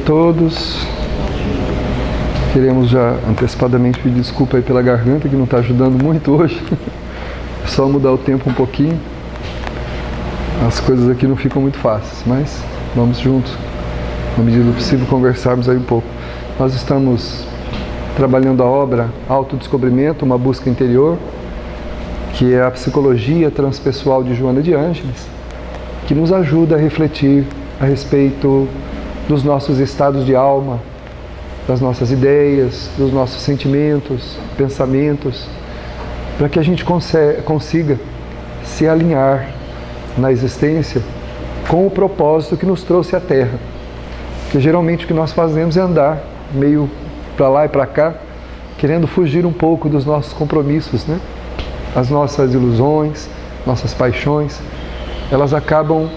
todos. Queremos já antecipadamente pedir desculpa aí pela garganta, que não está ajudando muito hoje. Só mudar o tempo um pouquinho. As coisas aqui não ficam muito fáceis, mas vamos juntos, na medida do possível, conversarmos aí um pouco. Nós estamos trabalhando a obra Autodescobrimento, uma busca interior, que é a psicologia transpessoal de Joana de Ângeles, que nos ajuda a refletir a respeito dos nossos estados de alma, das nossas ideias, dos nossos sentimentos, pensamentos, para que a gente consiga se alinhar na existência com o propósito que nos trouxe à Terra. Porque geralmente o que nós fazemos é andar meio para lá e para cá, querendo fugir um pouco dos nossos compromissos, né? As nossas ilusões, nossas paixões, elas acabam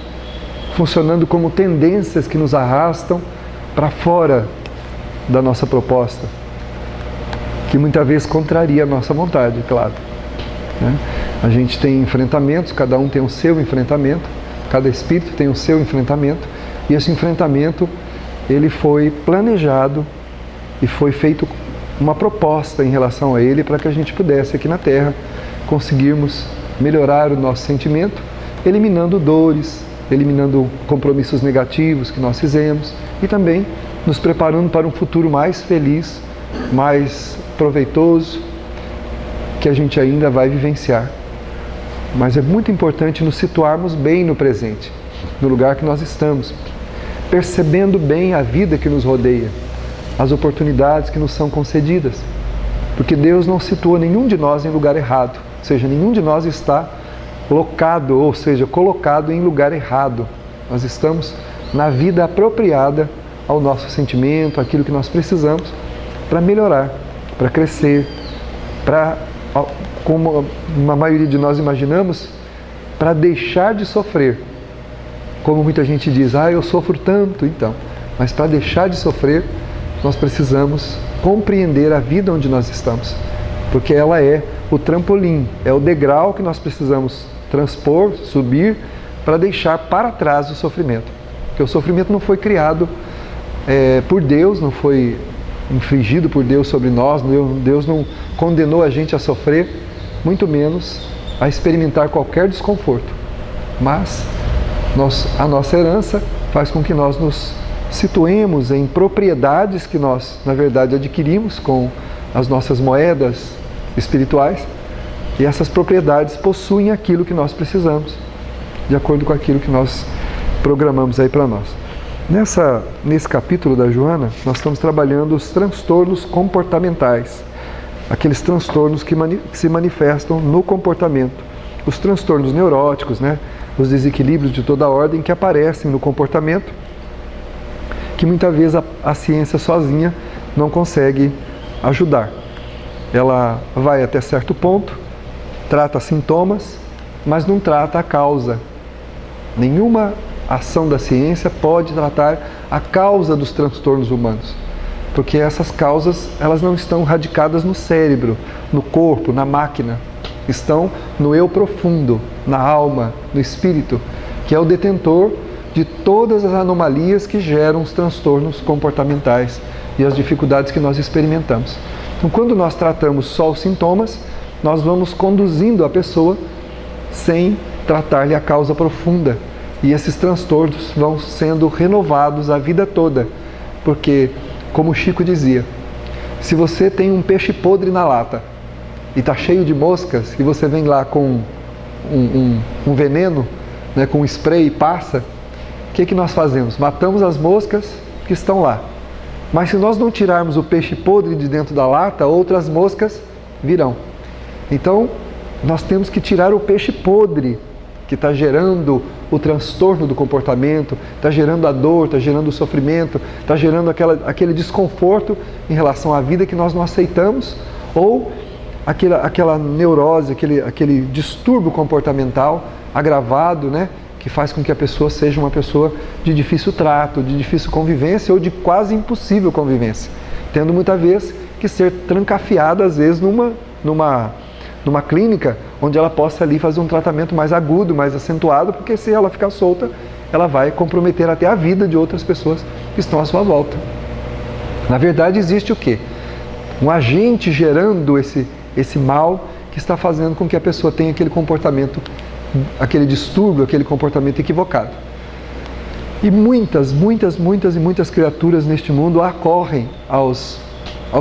funcionando como tendências que nos arrastam para fora da nossa proposta, que muitas vezes contraria a nossa vontade, claro, né? A gente tem enfrentamentos, cada um tem o seu enfrentamento, cada espírito tem o seu enfrentamento, e esse enfrentamento, ele foi planejado e foi feito uma proposta em relação a ele para que a gente pudesse aqui na Terra conseguirmos melhorar o nosso sentimento, eliminando dores, eliminando compromissos negativos que nós fizemos e também nos preparando para um futuro mais feliz, mais proveitoso, que a gente ainda vai vivenciar. Mas é muito importante nos situarmos bem no presente, no lugar que nós estamos, percebendo bem a vida que nos rodeia, as oportunidades que nos são concedidas, porque Deus não situa nenhum de nós em lugar errado, ou seja, nenhum de nós está locado, ou seja, colocado em lugar errado. Nós estamos na vida apropriada ao nosso sentimento, aquilo que nós precisamos para melhorar, para crescer, para, como a maioria de nós imaginamos, para deixar de sofrer. Como muita gente diz, eu sofro tanto, então. Mas para deixar de sofrer, nós precisamos compreender a vida onde nós estamos, porque ela é o trampolim, é o degrau que nós precisamos transpor, subir, para deixar para trás o sofrimento. Porque o sofrimento não foi criado por Deus, não foi infligido por Deus sobre nós, Deus não condenou a gente a sofrer, muito menos a experimentar qualquer desconforto. Mas a nossa herança faz com que nós nos situemos em propriedades que nós, na verdade, adquirimos com as nossas moedas espirituais, e essas propriedades possuem aquilo que nós precisamos, de acordo com aquilo que nós programamos aí para nós. Nesse capítulo da Joana, nós estamos trabalhando os transtornos comportamentais, aqueles transtornos que se manifestam no comportamento, os transtornos neuróticos, né? Os desequilíbrios de toda ordem que aparecem no comportamento, que muitas vezes a ciência sozinha não consegue ajudar. Ela vai até certo ponto, trata sintomas, mas não trata a causa. Nenhuma ação da ciência pode tratar a causa dos transtornos humanos, porque essas causas, elas não estão radicadas no cérebro, no corpo, na máquina, estão no eu profundo, na alma, no espírito, que é o detentor de todas as anomalias que geram os transtornos comportamentais e as dificuldades que nós experimentamos. Então, quando nós tratamos só os sintomas, nós vamos conduzindo a pessoa sem tratar-lhe a causa profunda. E esses transtornos vão sendo renovados a vida toda. Porque, como o Chico dizia, se você tem um peixe podre na lata e está cheio de moscas, e você vem lá com um veneno, né, com um spray e passa, o que nós fazemos? Matamos as moscas que estão lá. Mas se nós não tirarmos o peixe podre de dentro da lata, outras moscas virão. Então, nós temos que tirar o peixe podre que está gerando o transtorno do comportamento, está gerando a dor, está gerando o sofrimento, está gerando aquele desconforto em relação à vida que nós não aceitamos, ou aquela neurose, aquele distúrbio comportamental agravado, né, que faz com que a pessoa seja uma pessoa de difícil trato, de difícil convivência ou de quase impossível convivência, tendo muitas vezes que ser trancafiada, às vezes, numa clínica onde ela possa ali fazer um tratamento mais agudo, mais acentuado, porque se ela ficar solta, ela vai comprometer até a vida de outras pessoas que estão à sua volta. Na verdade, existe o quê? Um agente gerando esse mal que está fazendo com que a pessoa tenha aquele comportamento, aquele distúrbio, aquele comportamento equivocado. E muitas criaturas neste mundo acorrem aos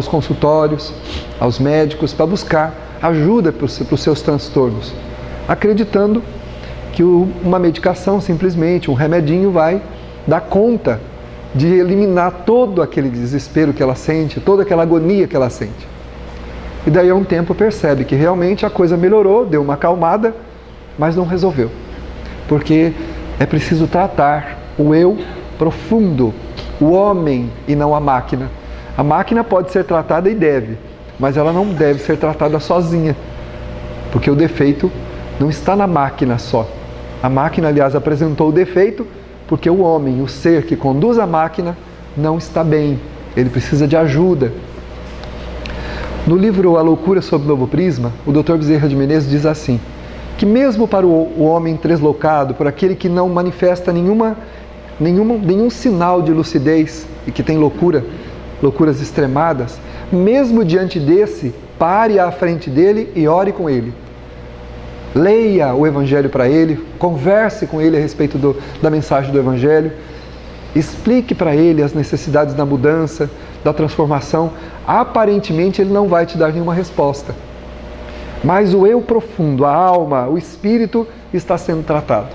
consultórios, aos médicos, para buscar ajuda para os seus transtornos, acreditando que uma medicação, simplesmente, um remedinho, vai dar conta de eliminar todo aquele desespero que ela sente, toda aquela agonia que ela sente. E daí a um tempo percebe que realmente a coisa melhorou, deu uma acalmada, mas não resolveu. Porque é preciso tratar o eu profundo, o homem e não a máquina. A máquina pode ser tratada e deve, mas ela não deve ser tratada sozinha, porque o defeito não está na máquina só. A máquina, aliás, apresentou o defeito porque o homem, o ser que conduz a máquina, não está bem. Ele precisa de ajuda. No livro A Loucura sob Novo Prisma, o Dr. Bezerra de Menezes diz assim, que mesmo para o homem translocado, por aquele que não manifesta nenhum sinal de lucidez e que tem loucuras extremadas, mesmo diante desse, pare à frente dele e ore com ele. Leia o Evangelho para ele, converse com ele a respeito da mensagem do Evangelho, explique para ele as necessidades da mudança, da transformação. Aparentemente ele não vai te dar nenhuma resposta, mas o eu profundo, a alma, o espírito está sendo tratado.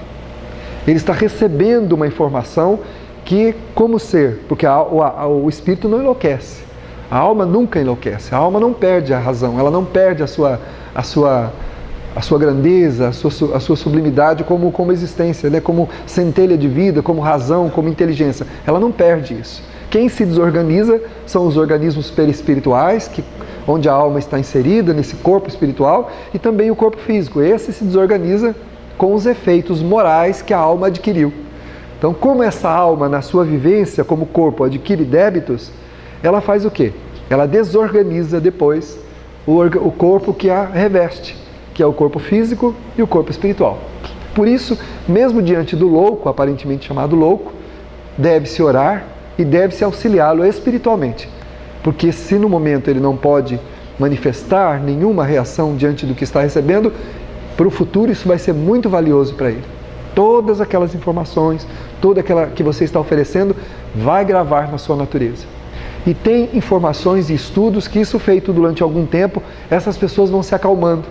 Ele está recebendo uma informação que, como ser, porque o espírito não enlouquece, a alma nunca enlouquece, a alma não perde a razão, ela não perde a sua grandeza, a sua sublimidade como existência, né? Como centelha de vida, como razão, como inteligência. Ela não perde isso. Quem se desorganiza são os organismos perispirituais, onde a alma está inserida nesse corpo espiritual, e também o corpo físico. Esse se desorganiza com os efeitos morais que a alma adquiriu. Então, como essa alma, na sua vivência como corpo, adquire débitos, ela faz o quê? Ela desorganiza depois o corpo que a reveste, que é o corpo físico e o corpo espiritual. Por isso, mesmo diante do louco, aparentemente chamado louco, deve-se orar e deve-se auxiliá-lo espiritualmente. Porque se no momento ele não pode manifestar nenhuma reação diante do que está recebendo, para o futuro isso vai ser muito valioso para ele. Todas aquelas informações, toda aquela que você está oferecendo, vai gravar na sua natureza. E tem informações e estudos que isso feito durante algum tempo, essas pessoas vão se acalmando.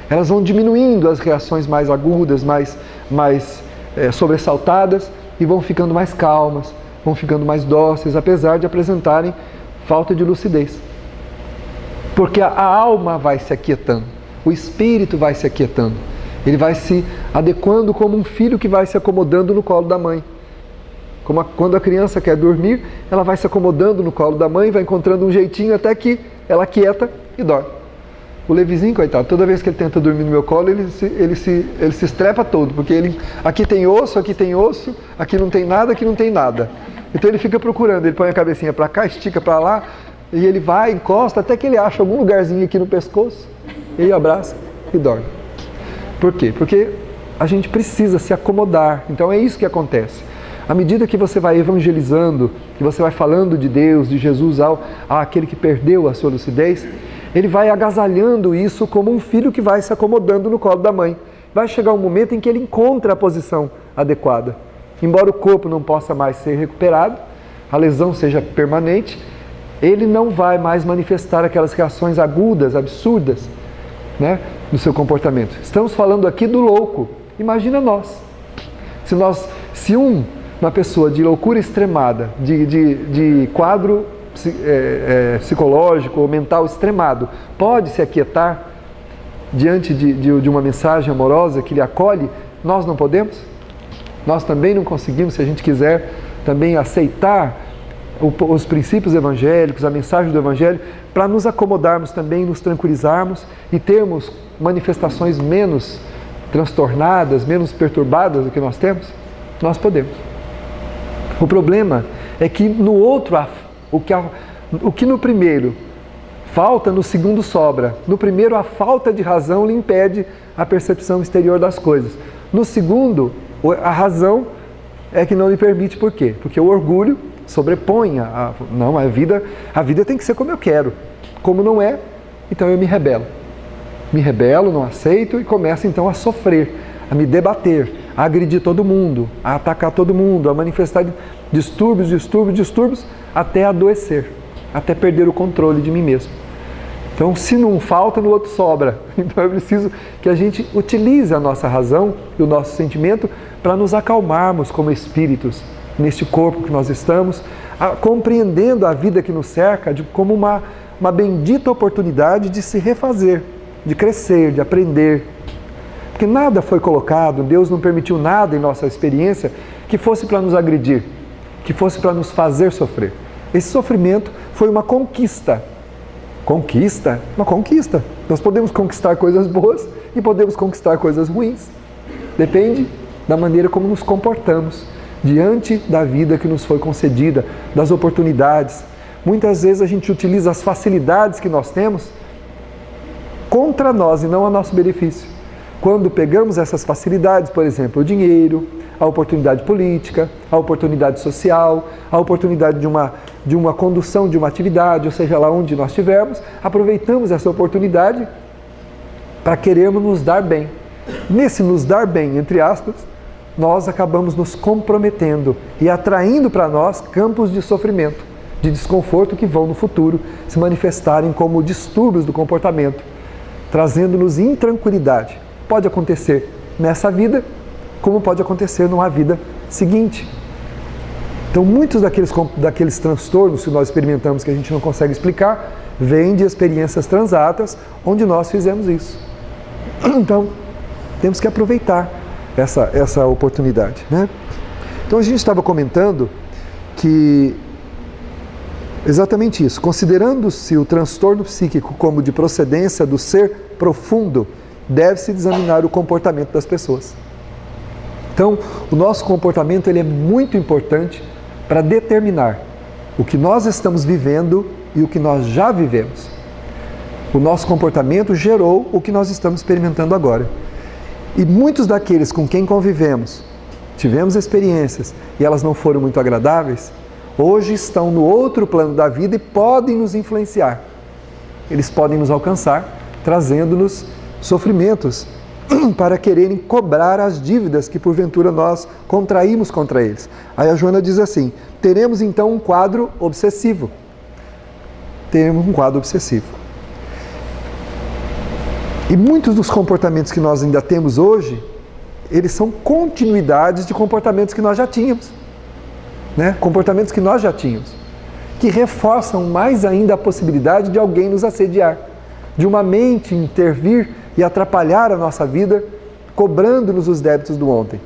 Elas vão diminuindo as reações mais agudas, mais sobressaltadas, e vão ficando mais calmas, vão ficando mais dóceis, apesar de apresentarem falta de lucidez. Porque a alma vai se aquietando, o espírito vai se aquietando, ele vai se adequando como um filho que vai se acomodando no colo da mãe. Quando a criança quer dormir, ela vai se acomodando no colo da mãe, vai encontrando um jeitinho até que ela aquieta e dorme. O Levizinho, coitado, toda vez que ele tenta dormir no meu colo, ele se estrepa todo, porque aqui tem osso, aqui não tem nada, aqui não tem nada. Então ele fica procurando, ele põe a cabecinha para cá, estica para lá, e ele vai, encosta, até que ele acha algum lugarzinho aqui no pescoço, ele abraça e dorme. Por quê? Porque a gente precisa se acomodar, então é isso que acontece. À medida que você vai evangelizando, que você vai falando de Deus, de Jesus àquele que perdeu a sua lucidez, ele vai agasalhando isso como um filho que vai se acomodando no colo da mãe. Vai chegar um momento em que ele encontra a posição adequada. Embora o corpo não possa mais ser recuperado, a lesão seja permanente, ele não vai mais manifestar aquelas reações agudas, absurdas, né, no seu comportamento. Estamos falando aqui do louco. Imagina nós. Se uma pessoa de loucura extremada, de quadro psicológico ou mental extremado, pode se aquietar diante de uma mensagem amorosa que lhe acolhe, nós não podemos? Nós também não conseguimos, se a gente quiser também aceitar os princípios evangélicos, a mensagem do Evangelho, para nos acomodarmos também, nos tranquilizarmos e termos manifestações menos transtornadas, menos perturbadas do que nós temos? Nós podemos. O problema é que no outro, o que no primeiro falta, no segundo sobra. No primeiro, a falta de razão lhe impede a percepção exterior das coisas. No segundo, a razão é que não lhe permite. Por quê? Porque o orgulho sobrepõe não, a vida tem que ser como eu quero. Como não é, então eu me rebelo. Me rebelo, não aceito e começo então a sofrer, a me debater, a agredir todo mundo, a atacar todo mundo, a manifestar distúrbios, até adoecer, até perder o controle de mim mesmo. Então, se não falta, no outro sobra. Então, é preciso que a gente utilize a nossa razão e o nosso sentimento para nos acalmarmos como espíritos neste corpo que nós estamos, compreendendo a vida que nos cerca como uma bendita oportunidade de se refazer, de crescer, de aprender. Porque nada foi colocado, Deus não permitiu nada em nossa experiência que fosse para nos agredir, que fosse para nos fazer sofrer. Esse sofrimento foi uma conquista. Conquista? Uma conquista. Nós podemos conquistar coisas boas e podemos conquistar coisas ruins. Depende da maneira como nos comportamos diante da vida que nos foi concedida, das oportunidades. Muitas vezes a gente utiliza as facilidades que nós temos contra nós e não a nosso benefício. Quando pegamos essas facilidades, por exemplo, o dinheiro, a oportunidade política, a oportunidade social, a oportunidade de uma condução de uma atividade, ou seja, lá onde nós estivermos, aproveitamos essa oportunidade para querermos nos dar bem. Nesse nos dar bem, entre aspas, nós acabamos nos comprometendo e atraindo para nós campos de sofrimento, de desconforto que vão no futuro se manifestarem como distúrbios do comportamento, trazendo-nos intranquilidade. Pode acontecer nessa vida, como pode acontecer numa vida seguinte. Então, muitos daqueles transtornos que nós experimentamos que a gente não consegue explicar, vêm de experiências transatas onde nós fizemos isso. Então, temos que aproveitar essa oportunidade, né? Então, a gente estava comentando que exatamente isso. Considerando-se o transtorno psíquico como de procedência do ser profundo, deve-se examinar o comportamento das pessoas. Então, o nosso comportamento ele é muito importante para determinar o que nós estamos vivendo e o que nós já vivemos. O nosso comportamento gerou o que nós estamos experimentando agora. E muitos daqueles com quem convivemos, tivemos experiências e elas não foram muito agradáveis, hoje estão no outro plano da vida e podem nos influenciar. Eles podem nos alcançar, trazendo-nos sofrimentos para quererem cobrar as dívidas que porventura nós contraímos contra eles. Aí a Joana diz assim: teremos então um quadro obsessivo. Teremos um quadro obsessivo. E muitos dos comportamentos que nós ainda temos hoje, eles são continuidades de comportamentos que nós já tínhamos. Né? Comportamentos que nós já tínhamos, que reforçam mais ainda a possibilidade de alguém nos assediar, de uma mente intervir e atrapalhar a nossa vida, cobrando-nos os débitos do ontem.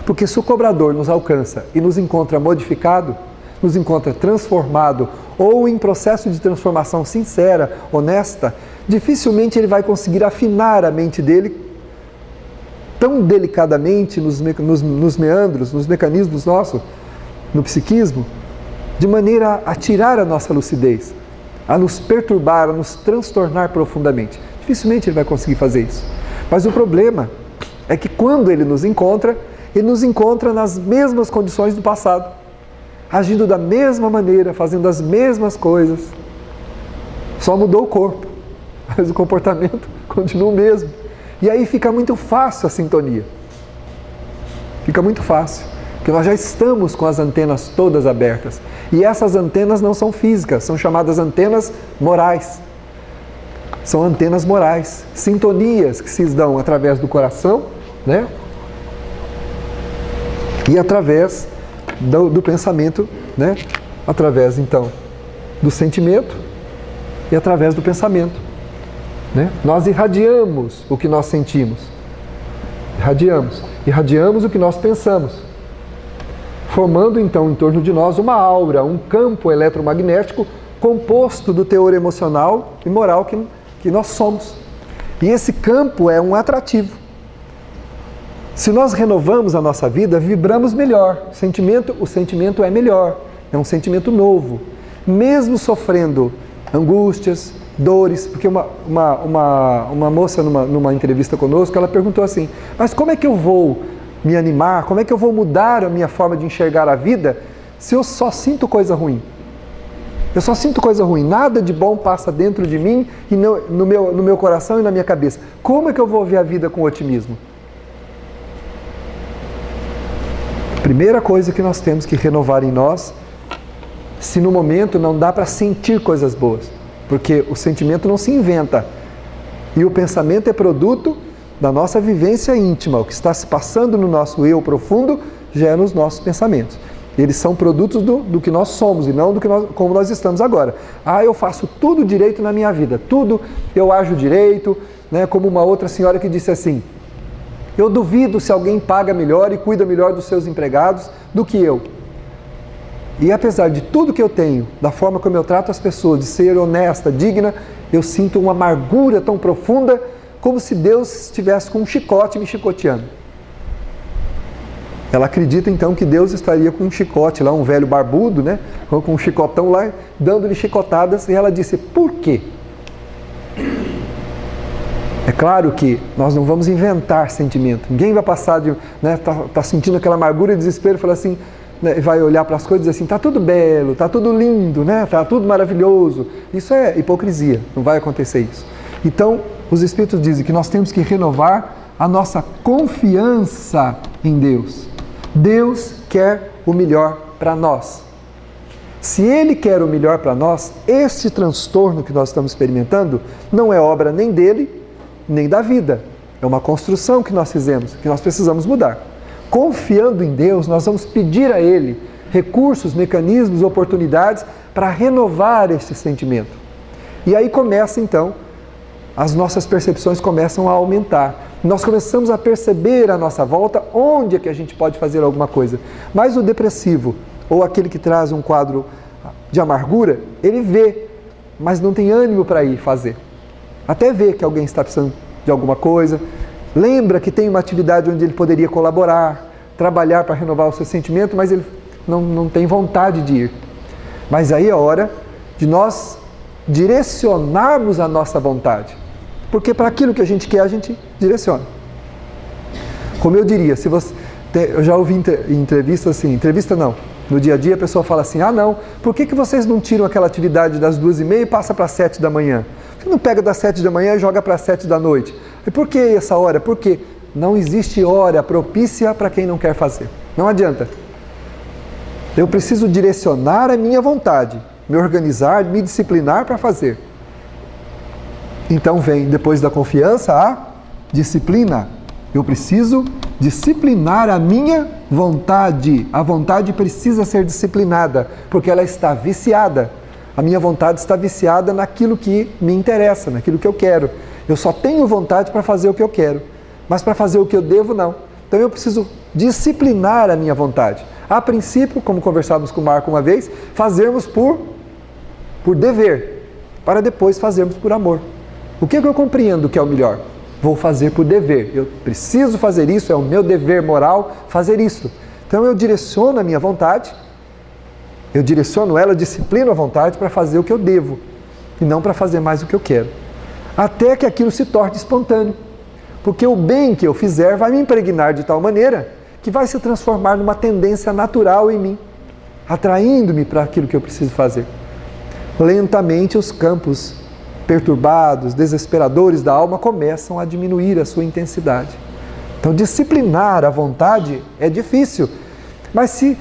Porque se o cobrador nos alcança e nos encontra modificado, nos encontra transformado ou em processo de transformação sincera, honesta, dificilmente ele vai conseguir afinar a mente dele tão delicadamente nos meandros, nos mecanismos nossos, no psiquismo, de maneira a tirar a nossa lucidez, a nos perturbar, a nos transtornar profundamente. Dificilmente ele vai conseguir fazer isso. Mas o problema é que quando ele nos encontra nas mesmas condições do passado, agindo da mesma maneira, fazendo as mesmas coisas. Só mudou o corpo, mas o comportamento continua o mesmo. E aí fica muito fácil a sintonia. Fica muito fácil, porque nós já estamos com as antenas todas abertas. E essas antenas não são físicas, são chamadas antenas morais. São antenas morais, sintonias que se dão através do coração, né? E através do pensamento, né? Através, então, do sentimento e através do pensamento. Né? Nós irradiamos o que nós sentimos. Irradiamos o que nós pensamos. Formando, então, em torno de nós uma aura, um campo eletromagnético composto do teor emocional e moral que nós somos. E esse campo é um atrativo. Se nós renovamos a nossa vida, vibramos melhor. O sentimento é melhor, é um sentimento novo. Mesmo sofrendo angústias, dores, porque uma moça numa entrevista conosco, ela perguntou assim: mas como é que eu vou me animar? Como é que eu vou mudar a minha forma de enxergar a vida se eu só sinto coisa ruim? Eu só sinto coisa ruim, nada de bom passa dentro de mim e no meu coração e na minha cabeça. Como é que eu vou ver a vida com otimismo? Primeira coisa que nós temos que renovar em nós, se no momento não dá para sentir coisas boas, porque o sentimento não se inventa, e o pensamento é produto da nossa vivência íntima, o que está se passando no nosso eu profundo gera nos nossos pensamentos. Eles são produtos do que nós somos e não como nós estamos agora. Eu faço tudo direito na minha vida, tudo eu ajo direito, né? Como uma outra senhora que disse assim, eu duvido se alguém paga melhor e cuida melhor dos seus empregados do que eu. E apesar de tudo que eu tenho, da forma como eu trato as pessoas, de ser honesta, digna, eu sinto uma amargura tão profunda, como se Deus estivesse com um chicote me chicoteando. Ela acredita então que Deus estaria com um chicote lá, um velho barbudo, né? Com um chicotão lá, dando-lhe chicotadas, e ela disse, por quê? É claro que nós não vamos inventar sentimento. Ninguém vai passar de, né, tá sentindo aquela amargura e desespero, fala assim, né, vai olhar para as coisas e dizer assim, tá tudo belo, tá tudo lindo, né? Tá tudo maravilhoso. Isso é hipocrisia, não vai acontecer isso. Então, os Espíritos dizem que nós temos que renovar a nossa confiança em Deus. Deus quer o melhor para nós. Se Ele quer o melhor para nós, este transtorno que nós estamos experimentando não é obra nem dele, nem da vida. É uma construção que nós fizemos, que nós precisamos mudar. Confiando em Deus, nós vamos pedir a Ele recursos, mecanismos, oportunidades para renovar este sentimento. E aí começa então, as nossas percepções começam a aumentar. Nós começamos a perceber à nossa volta onde é que a gente pode fazer alguma coisa. Mas o depressivo, ou aquele que traz um quadro de amargura, ele vê, mas não tem ânimo para ir fazer. Até vê que alguém está precisando de alguma coisa, lembra que tem uma atividade onde ele poderia colaborar, trabalhar para renovar o seu sentimento, mas ele não tem vontade de ir. Mas aí é hora de nós direcionarmos a nossa vontade. Porque para aquilo que a gente quer, a gente direciona. Como eu diria, se você... Eu já ouvi entrevistas assim, entrevista não, no dia a dia a pessoa fala assim, não, por que vocês não tiram aquela atividade das 2h30 e passa para 7 da manhã? Você não pega das 7 da manhã e joga para 7 da noite? E por que essa hora? Porque não existe hora propícia para quem não quer fazer. Não adianta. Eu preciso direcionar a minha vontade, me organizar, me disciplinar para fazer. Então vem, depois da confiança, a disciplina. Eu preciso disciplinar a minha vontade. A vontade precisa ser disciplinada, porque ela está viciada. A minha vontade está viciada naquilo que me interessa, naquilo que eu quero. Eu só tenho vontade para fazer o que eu quero, mas para fazer o que eu devo, não. Então eu preciso disciplinar a minha vontade. A princípio, como conversávamos com o Marco uma vez, fazermos por dever, para depois fazermos por amor. O que eu compreendo que é o melhor? Vou fazer por dever. Eu preciso fazer isso, é o meu dever moral fazer isso. Então eu direciono a minha vontade, eu direciono ela, disciplino a vontade para fazer o que eu devo e não para fazer mais o que eu quero. Até que aquilo se torne espontâneo. Porque o bem que eu fizer vai me impregnar de tal maneira que vai se transformar numa tendência natural em mim, atraindo-me para aquilo que eu preciso fazer. Lentamente os campos perturbados, desesperadores da alma começam a diminuir a sua intensidade. Então disciplinar a vontade é difícil, mas se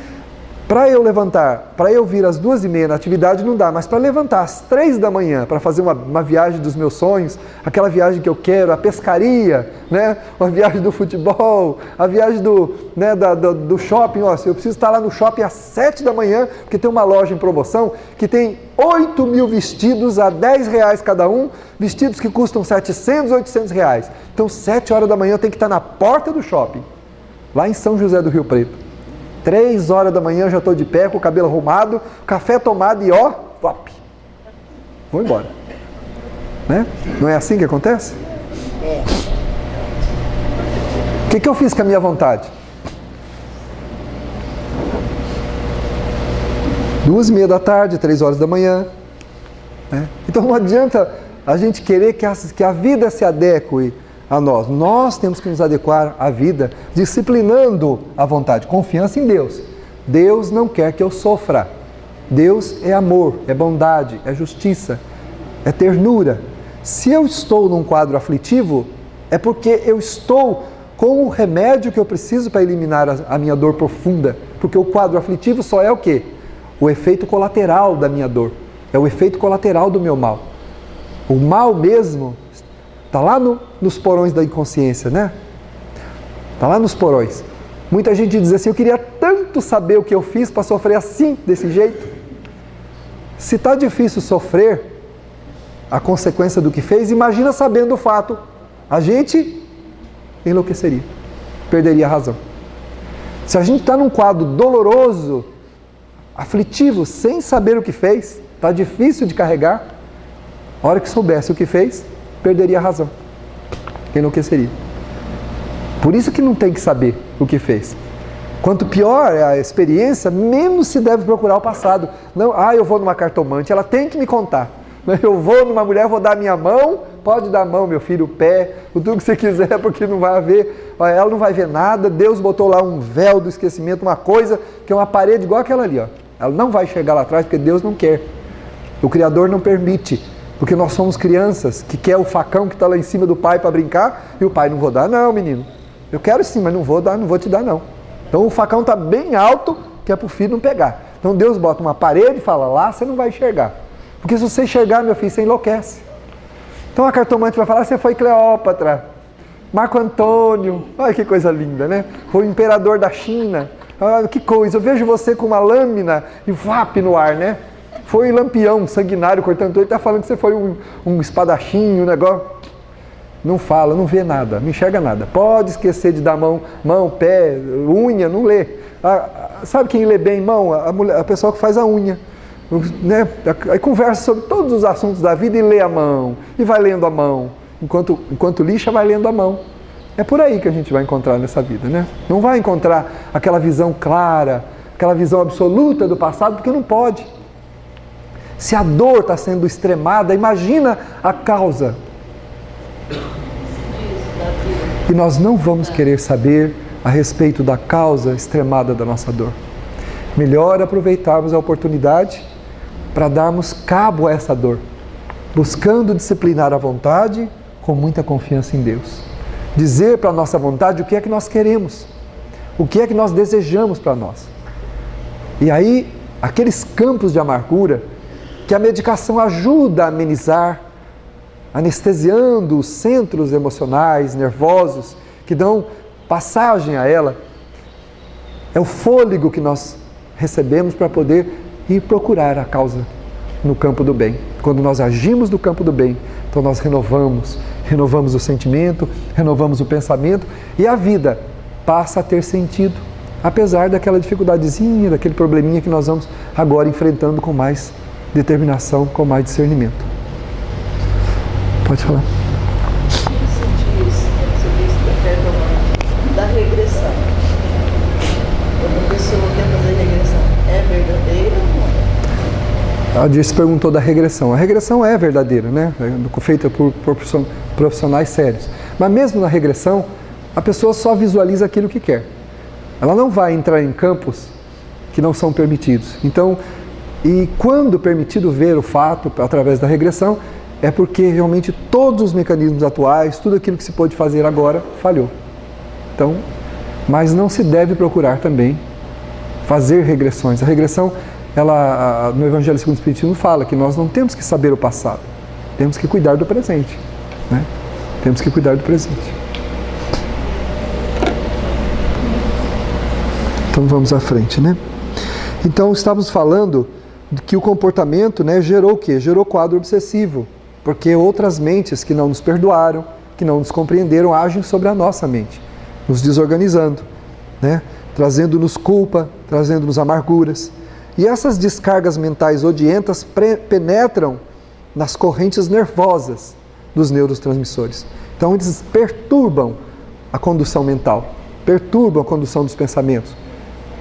para eu levantar, para eu vir às 2h30 na atividade não dá, mas para levantar às 3 da manhã, para fazer uma viagem dos meus sonhos, aquela viagem que eu quero, a pescaria, né? A viagem do futebol, a viagem do shopping, eu preciso estar lá no shopping às 7 da manhã, porque tem uma loja em promoção que tem 8.000 vestidos a R$10 cada um, vestidos que custam 700, 800 reais. Então 7 horas da manhã eu tenho que estar na porta do shopping, lá em São José do Rio Preto. 3 horas da manhã eu já estou de pé, com o cabelo arrumado, café tomado e vou embora. Né? Não é assim que acontece? O que eu fiz com a minha vontade? 2h30 da tarde, 3 horas da manhã. Né? Então não adianta a gente querer que a vida se adeque a nós. Nós temos que nos adequar à vida, disciplinando a vontade. Confiança em Deus. Deus não quer que eu sofra. Deus é amor, é bondade, é justiça, é ternura. Se eu estou num quadro aflitivo, é porque eu estou com o remédio que eu preciso para eliminar a minha dor profunda. Porque o quadro aflitivo só é o quê? O efeito colateral da minha dor. É o efeito colateral do meu mal. O mal mesmo está lá nos porões da inconsciência, né? Está lá nos porões. Muita gente diz assim, eu queria tanto saber o que eu fiz para sofrer assim, desse jeito. Se está difícil sofrer a consequência do que fez, imagina sabendo o fato. A gente enlouqueceria, perderia a razão. Se a gente está num quadro doloroso, aflitivo, sem saber o que fez, está difícil de carregar, a hora que soubesse o que fez, perderia a razão, enlouqueceria. Por isso que não tem que saber o que fez. Quanto pior é a experiência, menos se deve procurar o passado. Não, eu vou numa cartomante, ela tem que me contar. Eu vou numa mulher, vou dar minha mão, pode dar a mão, meu filho, o pé, tudo que você quiser, porque não vai haver, ela não vai ver nada. Deus botou lá um véu do esquecimento, uma coisa, que é uma parede igual aquela ali. Ela não vai chegar lá atrás, porque Deus não quer. O Criador não permite, porque nós somos crianças, que quer o facão que está lá em cima do pai para brincar, e o pai não vou dar, não, menino. Eu quero sim, mas não vou dar, não vou te dar, não. Então o facão está bem alto, que é para o filho não pegar. Então Deus bota uma parede e fala, lá você não vai enxergar. Porque se você enxergar, meu filho, você enlouquece. Então a cartomante vai falar, você foi Cleópatra, Marco Antônio, olha que coisa linda, né? Foi o imperador da China, olha que coisa, eu vejo você com uma lâmina e vape no ar, né? Foi Lampião, sanguinário, cortando tudo, ele está falando que você foi um espadachim, um negócio. Não fala, não vê nada, não enxerga nada. Pode esquecer de dar mão, pé, unha, não lê. Sabe quem lê bem mão? A pessoa que faz a unha. Né? Aí conversa sobre todos os assuntos da vida e lê a mão. E vai lendo a mão. Enquanto lixa, vai lendo a mão. É por aí que a gente vai encontrar nessa vida, né? Não vai encontrar aquela visão clara, aquela visão absoluta do passado, porque não pode. Se a dor está sendo extremada, imagina a causa. E nós não vamos querer saber a respeito da causa extremada da nossa dor. Melhor aproveitarmos a oportunidade para darmos cabo a essa dor, buscando disciplinar a vontade com muita confiança em Deus. Dizer para a nossa vontade o que é que nós queremos, o que é que nós desejamos para nós. E aí, aqueles campos de amargura que a medicação ajuda a amenizar, anestesiando os centros emocionais, nervosos, que dão passagem a ela, é o fôlego que nós recebemos para poder ir procurar a causa no campo do bem. Quando nós agimos no campo do bem, então nós renovamos o sentimento, renovamos o pensamento e a vida passa a ter sentido, apesar daquela dificuldadezinha, daquele probleminha que nós vamos agora enfrentando com mais determinação, com mais discernimento. Pode falar. Eu senti isso da regressão. Quando a pessoa quer fazer regressão, é verdadeira ou não é? A Dirce perguntou da regressão. A regressão é verdadeira, né? É feita por profissionais sérios. Mas mesmo na regressão, a pessoa só visualiza aquilo que quer. Ela não vai entrar em campos que não são permitidos. Então, e quando permitido ver o fato através da regressão, é porque realmente todos os mecanismos atuais, tudo aquilo que se pôde fazer agora, falhou. Então, mas não se deve procurar também fazer regressões. A regressão, no Evangelho segundo o Espiritismo, fala que nós não temos que saber o passado, temos que cuidar do presente, né? Temos que cuidar do presente. Então vamos à frente, né? Então estávamos falando que o comportamento, né, gerou o quê? Gerou quadro obsessivo. Porque outras mentes que não nos perdoaram, que não nos compreenderam, agem sobre a nossa mente, nos desorganizando, né? Trazendo-nos culpa, trazendo-nos amarguras. E essas descargas mentais odientas penetram nas correntes nervosas dos neurotransmissores. Então eles perturbam a condução mental, perturbam a condução dos pensamentos,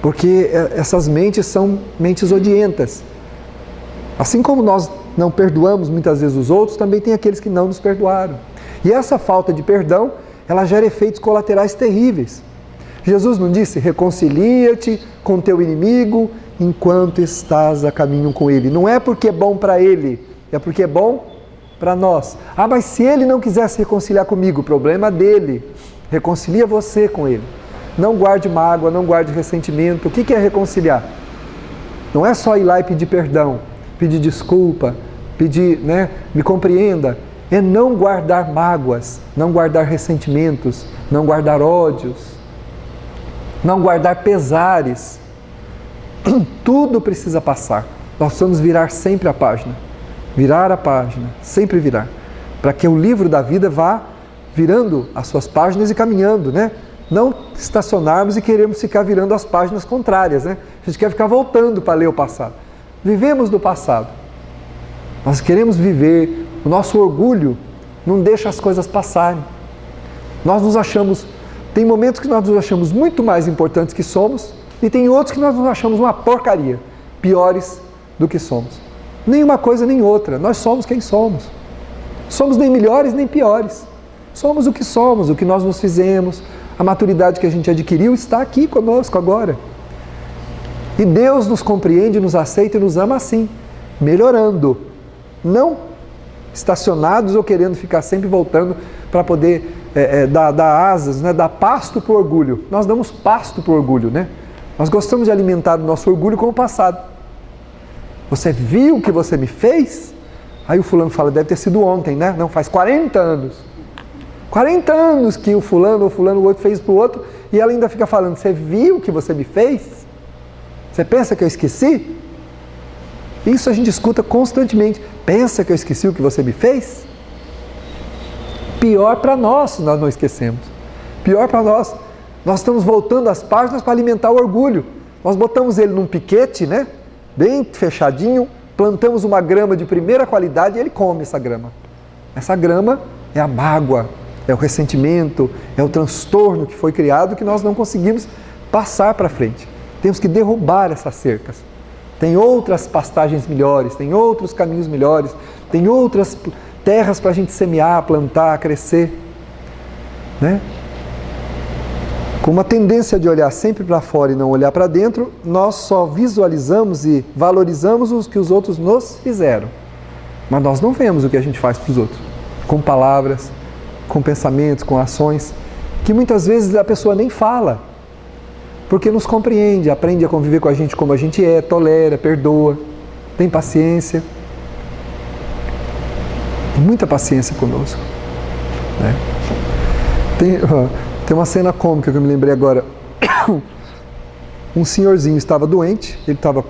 porque essas mentes são mentes odientas. Assim como nós não perdoamos muitas vezes os outros, também tem aqueles que não nos perdoaram. E essa falta de perdão, ela gera efeitos colaterais terríveis. Jesus não disse, reconcilia-te com teu inimigo enquanto estás a caminho com ele. Não é porque é bom para ele, é porque é bom para nós. Ah, mas se ele não quiser se reconciliar comigo, o problema dele. Reconcilia você com ele. Não guarde mágoa, não guarde ressentimento. O que é reconciliar? Não é só ir lá e pedir perdão, pedir desculpa, pedir, me compreenda. É não guardar mágoas, não guardar ressentimentos, não guardar ódios, não guardar pesares. Tudo precisa passar. Nós precisamos virar sempre a página. Virar a página, sempre virar. Para que o livro da vida vá virando as suas páginas e caminhando, Não estacionarmos e queremos ficar virando as páginas contrárias, A gente quer ficar voltando para ler o passado. Vivemos do passado. Nós queremos viver, o nosso orgulho não deixa as coisas passarem. Nós nos achamos, tem momentos que nós nos achamos muito mais importantes que somos e tem outros que nós nos achamos uma porcaria, piores do que somos. Nem uma coisa nem outra, nós somos quem somos. Somos nem melhores nem piores. Somos o que nós nos fizemos, a maturidade que a gente adquiriu está aqui conosco agora. E Deus nos compreende, nos aceita e nos ama assim, melhorando. Não estacionados ou querendo ficar sempre voltando para poder dar asas, dar pasto para o orgulho. Nós damos pasto para o orgulho, Nós gostamos de alimentar o nosso orgulho com o passado. Você viu o que você me fez? Aí o fulano fala, deve ter sido ontem, Não, faz 40 anos. 40 anos que o fulano ou fulano o outro fez para o outro e ela ainda fica falando, você viu o que você me fez? Você pensa que eu esqueci? Isso a gente escuta constantemente. Pensa que eu esqueci o que você me fez? Pior para nós se nós não esquecemos. Pior para nós. Nós estamos voltando as páginas para alimentar o orgulho. Nós botamos ele num piquete, bem fechadinho, plantamos uma grama de primeira qualidade e ele come essa grama. Essa grama é a mágoa, é o ressentimento, é o transtorno que foi criado que nós não conseguimos passar para frente. Temos que derrubar essas cercas. Tem outras pastagens melhores, tem outros caminhos melhores, tem outras terras para a gente semear, plantar, crescer. Com uma tendência de olhar sempre para fora e não olhar para dentro, nós só visualizamos e valorizamos os que os outros nos fizeram. Mas nós não vemos o que a gente faz para os outros, com palavras, com pensamentos, com ações, que muitas vezes a pessoa nem fala, porque nos compreende, aprende a conviver com a gente como a gente é, tolera, perdoa, tem paciência. Tem muita paciência conosco. Tem uma cena cômica que eu me lembrei agora. Um senhorzinho estava doente, ele estava,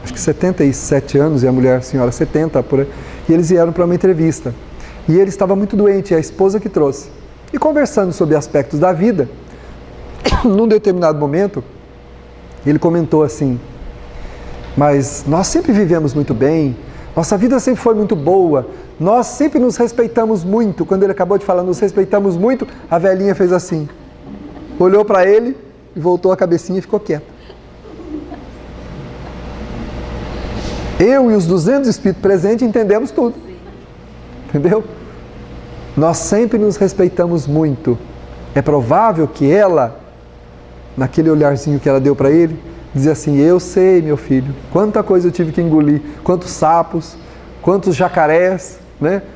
acho que 77 anos, e a mulher, a senhora, 70, por aí, e eles vieram para uma entrevista. E ele estava muito doente, é a esposa que trouxe. E conversando sobre aspectos da vida, num determinado momento, ele comentou assim, mas nós sempre vivemos muito bem, nossa vida sempre foi muito boa, nós sempre nos respeitamos muito. Quando ele acabou de falar, nos respeitamos muito, a velhinha fez assim, olhou para ele e voltou a cabecinha e ficou quieta. Eu e os 200 espíritos presentes entendemos tudo. Entendeu? Nós sempre nos respeitamos muito. É provável que ela, naquele olharzinho que ela deu para ele, dizia assim, eu sei, meu filho, quanta coisa eu tive que engolir, quantos sapos, quantos jacarés,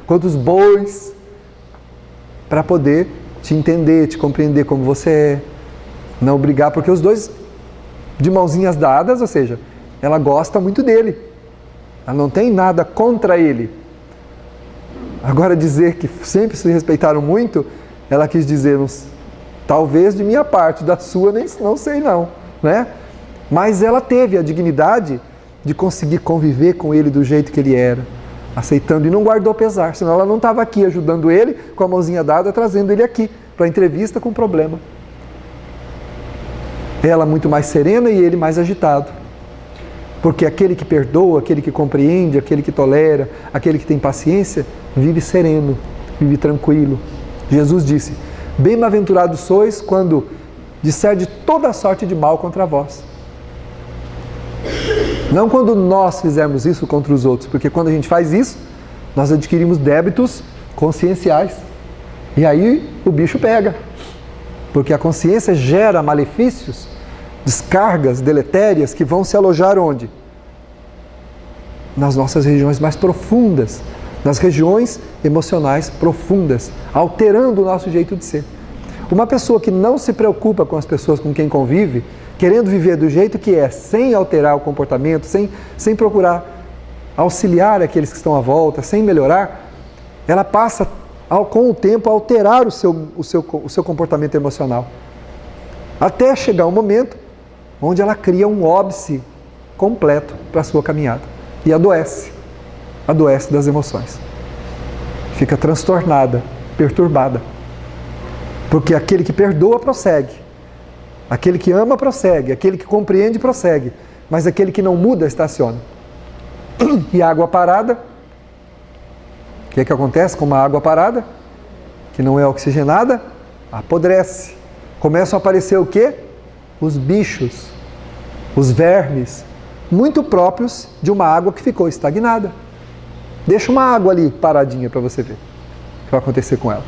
quantos bois, para poder te entender, te compreender como você é, não brigar, porque os dois, de mãozinhas dadas, ou seja, ela gosta muito dele, ela não tem nada contra ele. Agora dizer que sempre se respeitaram muito, ela quis dizer, talvez de minha parte, da sua, não sei não, Mas ela teve a dignidade de conseguir conviver com ele do jeito que ele era, aceitando, e não guardou pesar, senão ela não estava aqui ajudando ele, com a mãozinha dada, trazendo ele aqui, para a entrevista com problema. Ela muito mais serena e ele mais agitado. Porque aquele que perdoa, aquele que compreende, aquele que tolera, aquele que tem paciência, vive sereno, vive tranquilo. Jesus disse, bem-aventurados sois quando disser de toda sorte de mal contra vós. Não quando nós fizermos isso contra os outros, porque quando a gente faz isso, nós adquirimos débitos conscienciais. E aí o bicho pega. Porque a consciência gera malefícios, descargas deletérias que vão se alojar onde? Nas nossas regiões mais profundas, nas regiões emocionais profundas, alterando o nosso jeito de ser. Uma pessoa que não se preocupa com as pessoas com quem convive, querendo viver do jeito que é, sem alterar o comportamento, sem procurar auxiliar aqueles que estão à volta, sem melhorar, ela passa com o tempo a alterar o seu comportamento emocional. Até chegar um momento onde ela cria um óbice completo para a sua caminhada. E adoece das emoções. Fica transtornada, perturbada. Porque aquele que perdoa prossegue. Aquele que ama prossegue. Aquele que compreende prossegue. Mas aquele que não muda estaciona. E a água parada, o que é que acontece com uma água parada? Que não é oxigenada, apodrece. Começam a aparecer o quê? Os bichos, os vermes, muito próprios de uma água que ficou estagnada. Deixa uma água ali paradinha para você ver o que vai acontecer com ela.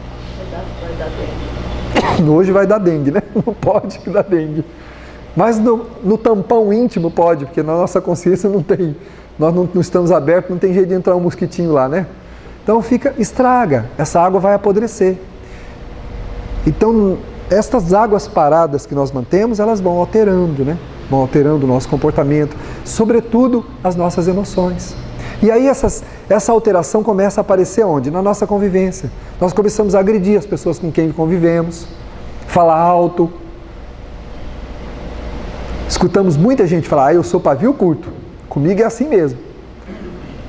Vai dar dengue. Hoje vai dar dengue, né? Não pode dar dengue. Mas no tampão íntimo pode, porque na nossa consciência não tem. Nós não estamos abertos, não tem jeito de entrar um mosquitinho lá, né? Então estraga, essa água vai apodrecer. Então, estas águas paradas que nós mantemos, elas vão alterando, né? Vão alterando o nosso comportamento, sobretudo as nossas emoções. E aí essa alteração começa a aparecer onde? Na nossa convivência. Nós começamos a agredir as pessoas com quem convivemos, falar alto. Escutamos muita gente falar, eu sou pavio curto, comigo é assim mesmo.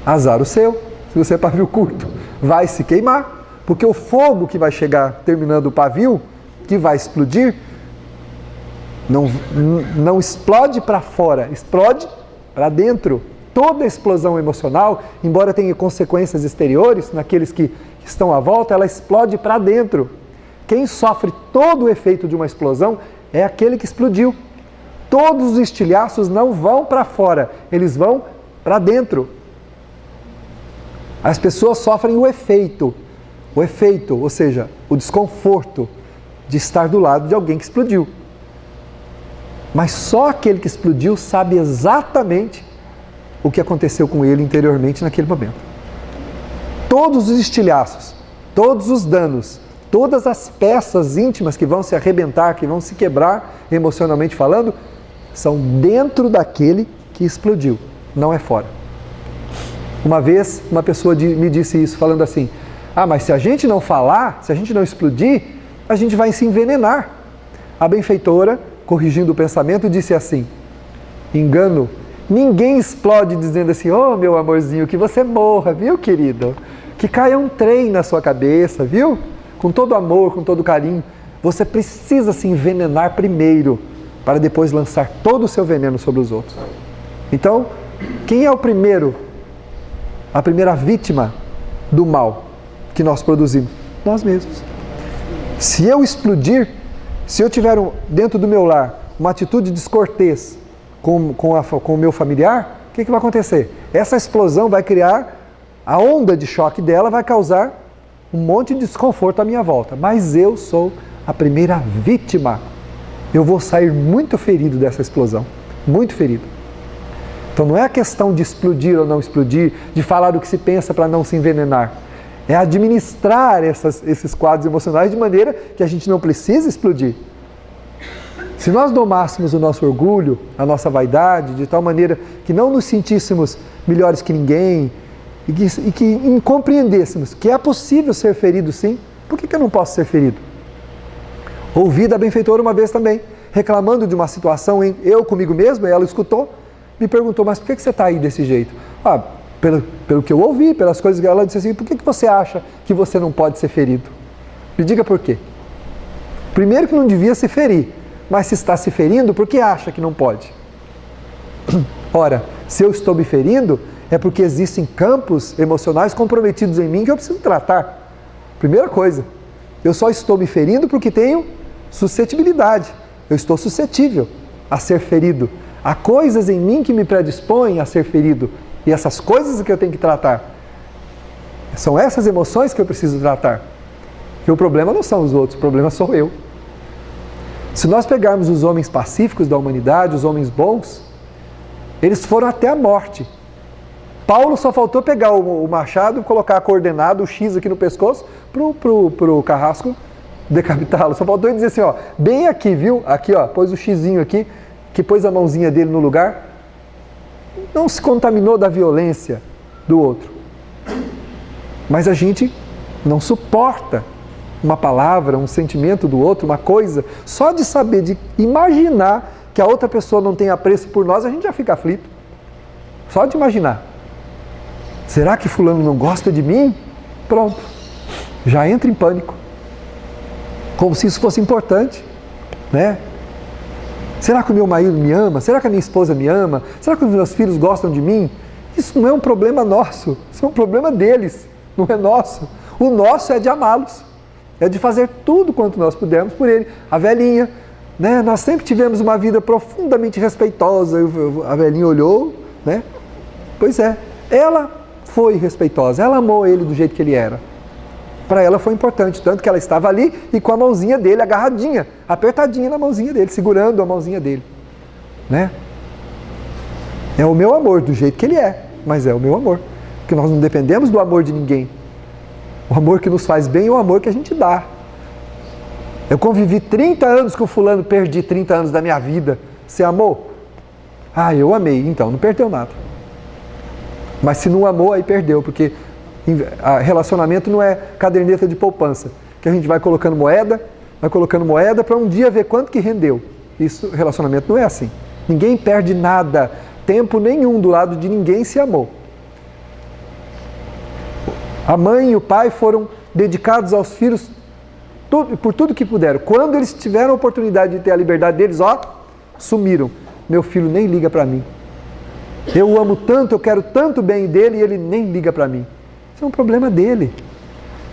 Azar o seu, se você é pavio curto, vai se queimar, porque o fogo que vai chegar terminando o pavio, que vai explodir, não explode para fora, explode para dentro. Toda explosão emocional, embora tenha consequências exteriores naqueles que estão à volta, ela explode para dentro. Quem sofre todo o efeito de uma explosão é aquele que explodiu. Todos os estilhaços não vão para fora, eles vão para dentro. As pessoas sofrem o efeito, ou seja, o desconforto de estar do lado de alguém que explodiu. Mas só aquele que explodiu sabe exatamente o que aconteceu com ele interiormente naquele momento. Todos os estilhaços, todos os danos, todas as peças íntimas que vão se arrebentar, que vão se quebrar emocionalmente falando, são dentro daquele que explodiu, não é fora. Uma vez uma pessoa me disse isso, falando assim, mas se a gente não falar, se a gente não explodir, a gente vai se envenenar. A benfeitora, corrigindo o pensamento, disse assim, engano, ninguém explode dizendo assim, meu amorzinho, que você morra, viu, querido? Que caia um trem na sua cabeça, viu? Com todo amor, com todo carinho. Você precisa se envenenar primeiro, para depois lançar todo o seu veneno sobre os outros. Então, quem é a primeira vítima do mal que nós produzimos? Nós mesmos. Se eu explodir, se eu tiver dentro do meu lar uma atitude descortês com o meu familiar, o que vai acontecer? Essa explosão vai criar, a onda de choque dela vai causar um monte de desconforto à minha volta. Mas eu sou a primeira vítima. Eu vou sair muito ferido dessa explosão. Muito ferido. Então não é a questão de explodir ou não explodir, de falar o que se pensa para não se envenenar. É administrar esses quadros emocionais de maneira que a gente não precisa explodir. Se nós domássemos o nosso orgulho, a nossa vaidade, de tal maneira que não nos sentíssemos melhores que ninguém e que compreendêssemos que é possível ser ferido sim, por que eu não posso ser ferido? Ouvi da benfeitora uma vez também, reclamando de uma situação, eu comigo mesmo, e ela escutou, me perguntou, mas por que você está aí desse jeito? Pelo que eu ouvi, pelas coisas que ela disse assim, por que você acha que você não pode ser ferido? Me diga por quê. Primeiro que não devia se ferir, mas se está se ferindo, por que acha que não pode? Ora, se eu estou me ferindo, é porque existem campos emocionais comprometidos em mim que eu preciso tratar. Primeira coisa, eu só estou me ferindo porque tenho suscetibilidade. Eu estou suscetível a ser ferido. Há coisas em mim que me predispõem a ser ferido. E essas coisas que eu tenho que tratar. São essas emoções que eu preciso tratar. E o problema não são os outros, o problema sou eu. Se nós pegarmos os homens pacíficos da humanidade, os homens bons, eles foram até a morte. Paulo só faltou pegar o machado, colocar a coordenada, o X aqui no pescoço, pro carrasco decapitá-lo. Só faltou ele dizer assim, ó, bem aqui, viu? Aqui, ó, pôs o xizinho aqui, que pôs a mãozinha dele no lugar. Não se contaminou da violência do outro. Mas a gente não suporta uma palavra, um sentimento do outro, uma coisa, só de saber, de imaginar que a outra pessoa não tem apreço por nós, a gente já fica aflito. Só de imaginar. Será que fulano não gosta de mim? Pronto. Já entra em pânico. Como se isso fosse importante, né? Será que o meu marido me ama? Será que a minha esposa me ama? Será que os meus filhos gostam de mim? Isso não é um problema nosso, isso é um problema deles, não é nosso. O nosso é de amá-los, é de fazer tudo quanto nós pudermos por ele. A velhinha, né? Nós sempre tivemos uma vida profundamente respeitosa. A velhinha olhou, né? Pois é, ela foi respeitosa, ela amou ele do jeito que ele era. Para ela foi importante, tanto que ela estava ali e com a mãozinha dele agarradinha, apertadinha na mãozinha dele, segurando a mãozinha dele, né? É o meu amor do jeito que ele é, mas é o meu amor, porque nós não dependemos do amor de ninguém. O amor que nos faz bem é o amor que a gente dá. Eu convivi 30 anos com o fulano, perdi 30 anos da minha vida. Você amou? Ah, eu amei, então não perdeu nada. Mas se não amou, aí perdeu, porque relacionamento não é caderneta de poupança, que a gente vai colocando moeda para um dia ver quanto que rendeu. Isso, relacionamento não é assim. Ninguém perde nada, tempo nenhum do lado de ninguém se amou. A mãe e o pai foram dedicados aos filhos por tudo que puderam. Quando eles tiveram a oportunidade de ter a liberdade deles, ó, sumiram. Meu filho nem liga para mim. Eu o amo tanto, eu quero tanto bem dele e ele nem liga para mim. Isso é um problema dele.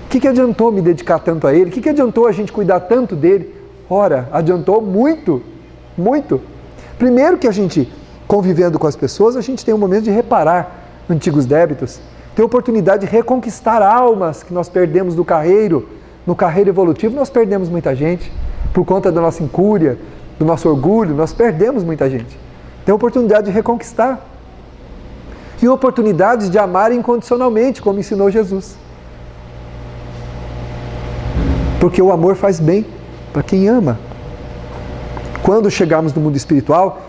O que adiantou me dedicar tanto a ele? O que adiantou a gente cuidar tanto dele? Ora, adiantou muito, muito. Primeiro que a gente, convivendo com as pessoas, a gente tem um momento de reparar antigos débitos, tem a oportunidade de reconquistar almas que nós perdemos do carreiro. No carreiro evolutivo nós perdemos muita gente, por conta da nossa incúria, do nosso orgulho, nós perdemos muita gente. Tem a oportunidade de reconquistar. E oportunidades de amar incondicionalmente, como ensinou Jesus. Porque o amor faz bem para quem ama. Quando chegarmos no mundo espiritual,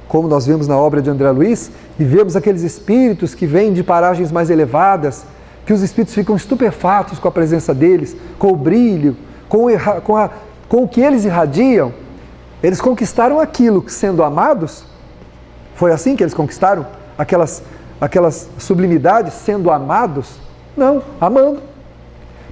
como nós vemos na obra de André Luiz, e vemos aqueles espíritos que vêm de paragens mais elevadas, que os espíritos ficam estupefatos com a presença deles, com o brilho, com o que eles irradiam, eles conquistaram aquilo sendo amados. Foi assim que eles conquistaram aquelas sublimidades, sendo amados? Não, amando,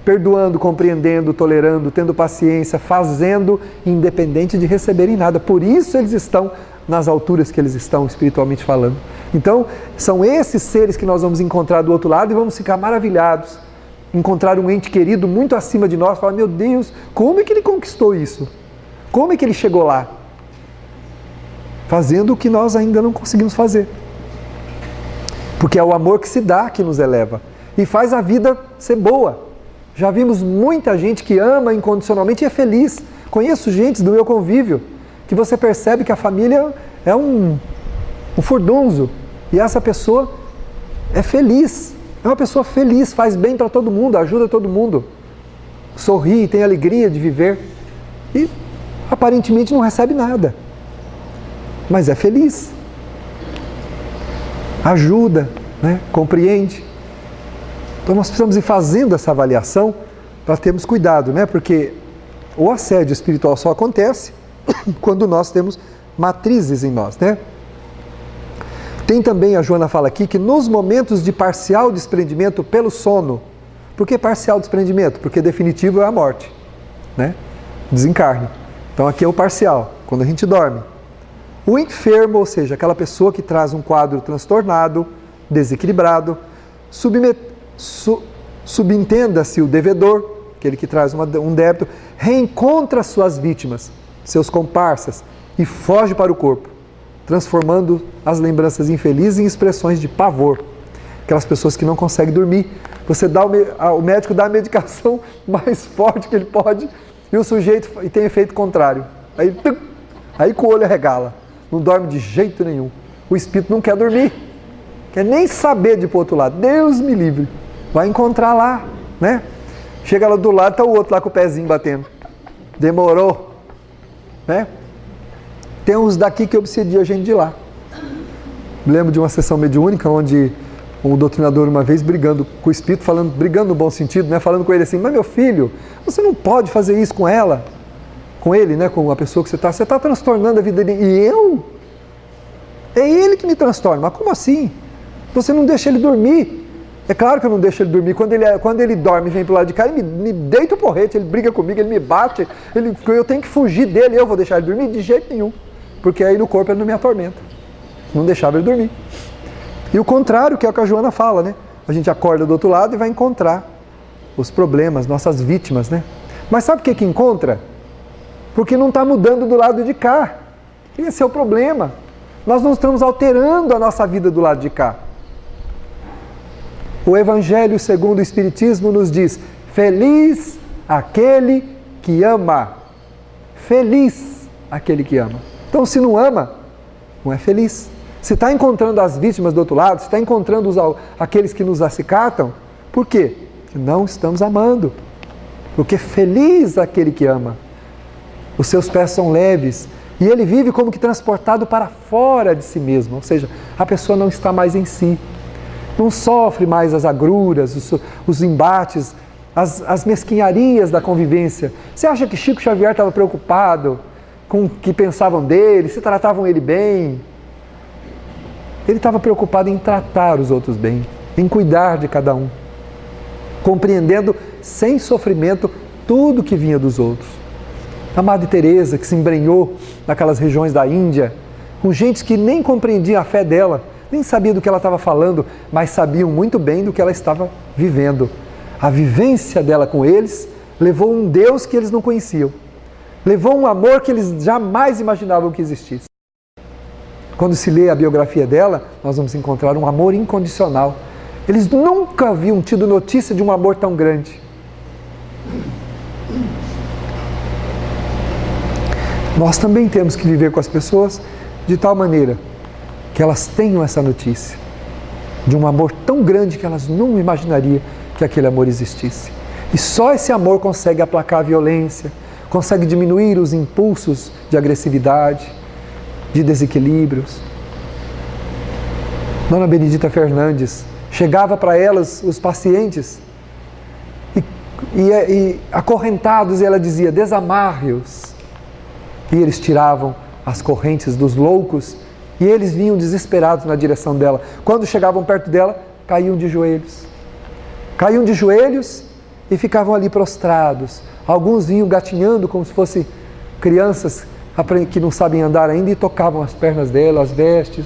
perdoando, compreendendo, tolerando, tendo paciência, fazendo, independente de receberem nada. Por isso eles estão nas alturas que eles estão, espiritualmente falando. Então, são esses seres que nós vamos encontrar do outro lado e vamos ficar maravilhados. Encontrar um ente querido muito acima de nós, falar, meu Deus, como é que ele conquistou isso? Como é que ele chegou lá? Fazendo o que nós ainda não conseguimos fazer. Porque é o amor que se dá que nos eleva e faz a vida ser boa. Já vimos muita gente que ama incondicionalmente e é feliz. Conheço gente do meu convívio que você percebe que a família é um furdunzo e essa pessoa é feliz. É uma pessoa feliz, faz bem para todo mundo, ajuda todo mundo. Sorri, tem alegria de viver e aparentemente não recebe nada. Mas é feliz. Ajuda, né? Compreende. Então nós precisamos ir fazendo essa avaliação para termos cuidado, né? Porque o assédio espiritual só acontece quando nós temos matrizes em nós, né? Tem também, a Joana fala aqui, que nos momentos de parcial desprendimento pelo sono. Por que parcial desprendimento? Porque definitivo é a morte, né? Desencarne. Então aqui é o parcial, quando a gente dorme. O enfermo, ou seja, aquela pessoa que traz um quadro transtornado, desequilibrado, subentenda-se o devedor, aquele que traz um débito, reencontra suas vítimas, seus comparsas, e foge para o corpo, transformando as lembranças infelizes em expressões de pavor. Aquelas pessoas que não conseguem dormir. Você dá o médico dá a medicação mais forte que ele pode e o sujeito tem efeito contrário. Aí que o olho arregala. Não dorme de jeito nenhum. O espírito não quer dormir. Quer nem saber de ir para o outro lado. Deus me livre. Vai encontrar lá, né? Chega lá do lado, está o outro lá com o pezinho batendo. Demorou, né? Tem uns daqui que obsedia a gente de lá. Lembro de uma sessão mediúnica onde um doutrinador uma vez brigando com o espírito, brigando no bom sentido, né? Falando com ele assim, mas meu filho, você não pode fazer isso com ela, com ele, né? Com a pessoa que você está transtornando a vida dele. E eu? É ele que me transtorna. Mas como assim? Você não deixa ele dormir. É claro que eu não deixo ele dormir. Quando ele dorme e vem para o lado de cá, ele me deita o porrete, ele briga comigo, ele me bate, eu tenho que fugir dele, eu vou deixar ele dormir? De jeito nenhum. Porque aí no corpo ele não me atormenta. Não deixava ele dormir. E o contrário, que é o que a Joana fala, né? A gente acorda do outro lado e vai encontrar os problemas, nossas vítimas, né? Mas sabe por que encontra? Porque não está mudando do lado de cá. Esse é o problema. Nós não estamos alterando a nossa vida do lado de cá. O Evangelho segundo o Espiritismo nos diz, feliz aquele que ama. Feliz aquele que ama. Então se não ama, não é feliz. Se está encontrando as vítimas do outro lado, se está encontrando aqueles que nos acicatam, por quê? Porque não estamos amando. Porque feliz aquele que ama. Os seus pés são leves e ele vive como que transportado para fora de si mesmo. Ou seja, a pessoa não está mais em si. Não sofre mais as agruras, os embates, as mesquinharias da convivência. Você acha que Chico Xavier estava preocupado com o que pensavam dele, se tratavam ele bem? Ele estava preocupado em tratar os outros bem, em cuidar de cada um, compreendendo sem sofrimento tudo que vinha dos outros. A Madre Teresa, que se embrenhou naquelas regiões da Índia, com gente que nem compreendia a fé dela, nem sabia do que ela estava falando, mas sabiam muito bem do que ela estava vivendo. A vivência dela com eles levou um Deus que eles não conheciam. Levou um amor que eles jamais imaginavam que existisse. Quando se lê a biografia dela, nós vamos encontrar um amor incondicional. Eles nunca haviam tido notícia de um amor tão grande. Nós também temos que viver com as pessoas de tal maneira que elas tenham essa notícia de um amor tão grande que elas não imaginariam que aquele amor existisse. E só esse amor consegue aplacar a violência, consegue diminuir os impulsos de agressividade, de desequilíbrios. Dona Benedita Fernandes chegava para elas, os pacientes, e acorrentados, e ela dizia, desamarre-os. E eles tiravam as correntes dos loucos e eles vinham desesperados na direção dela. Quando chegavam perto dela, caíam de joelhos. Caíam de joelhos e ficavam ali prostrados. Alguns vinham gatinhando como se fossem crianças que não sabem andar ainda e tocavam as pernas dela, as vestes.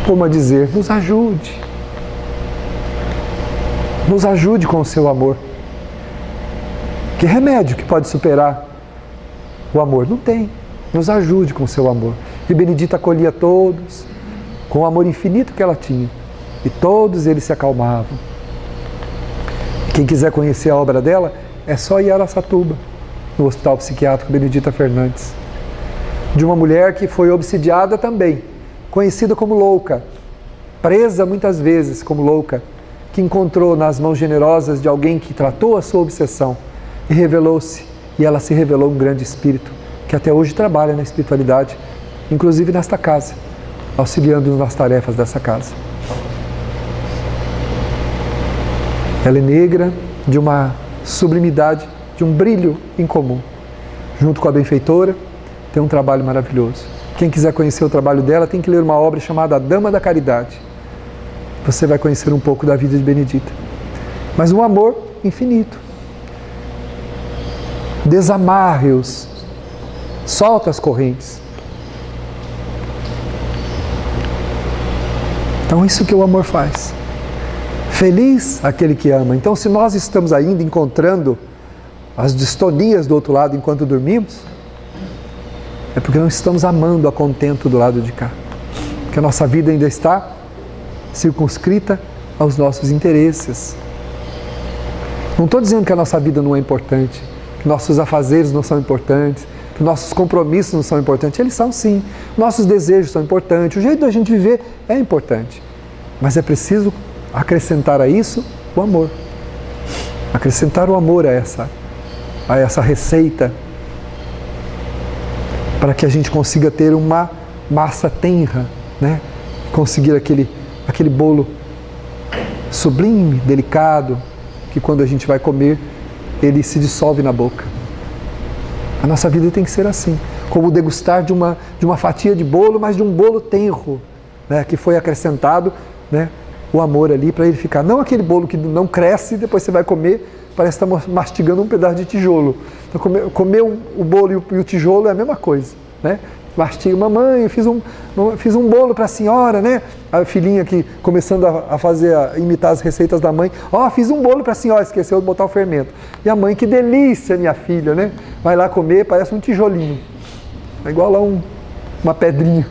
Como a dizer, nos ajude. Nos ajude com o seu amor. Que remédio que pode superar o amor? Não tem. Nos ajude com o seu amor. E Benedita acolhia todos com o amor infinito que ela tinha. E todos eles se acalmavam. Quem quiser conhecer a obra dela, é só ir a Araçatuba, no Hospital Psiquiátrico Benedita Fernandes. De uma mulher que foi obsidiada também, conhecida como louca, presa muitas vezes como louca, que encontrou nas mãos generosas de alguém que tratou a sua obsessão e revelou-se, e ela se revelou um grande espírito, que até hoje trabalha na espiritualidade, inclusive nesta casa, auxiliando-nos nas tarefas dessa casa. Ela é negra, de uma sublimidade, de um brilho incomum. Junto com a benfeitora, tem um trabalho maravilhoso. Quem quiser conhecer o trabalho dela, tem que ler uma obra chamada A Dama da Caridade. Você vai conhecer um pouco da vida de Benedita. Mas um amor infinito. Desamarre-os. Solta as correntes. Então isso que o amor faz. Feliz aquele que ama. Então se nós estamos ainda encontrando as distonias do outro lado enquanto dormimos, é porque não estamos amando a contento do lado de cá. Porque a nossa vida ainda está circunscrita aos nossos interesses. Não estou dizendo que a nossa vida não é importante, que nossos afazeres não são importantes, que nossos compromissos não são importantes. Eles são sim. Nossos desejos são importantes. O jeito da gente viver é importante. Mas é preciso acrescentar a isso o amor. Acrescentar o amor a essa receita, para que a gente consiga ter uma massa tenra, né? Conseguir aquele bolo sublime, delicado, que quando a gente vai comer, ele se dissolve na boca. A nossa vida tem que ser assim, como degustar de uma fatia de bolo, mas de um bolo tenro, né? Que foi acrescentado, né? O amor ali para ele ficar, não aquele bolo que não cresce e depois você vai comer, parece que está mastigando um pedaço de tijolo. Então, comer o bolo e o tijolo é a mesma coisa, né? Mastiga, mamãe, eu fiz um bolo para a senhora, né? A filhinha aqui começando a imitar as receitas da mãe. Fiz um bolo para a senhora, esqueceu de botar o fermento. E a mãe, que delícia, minha filha, né? Vai lá comer, parece um tijolinho. É igual lá uma pedrinha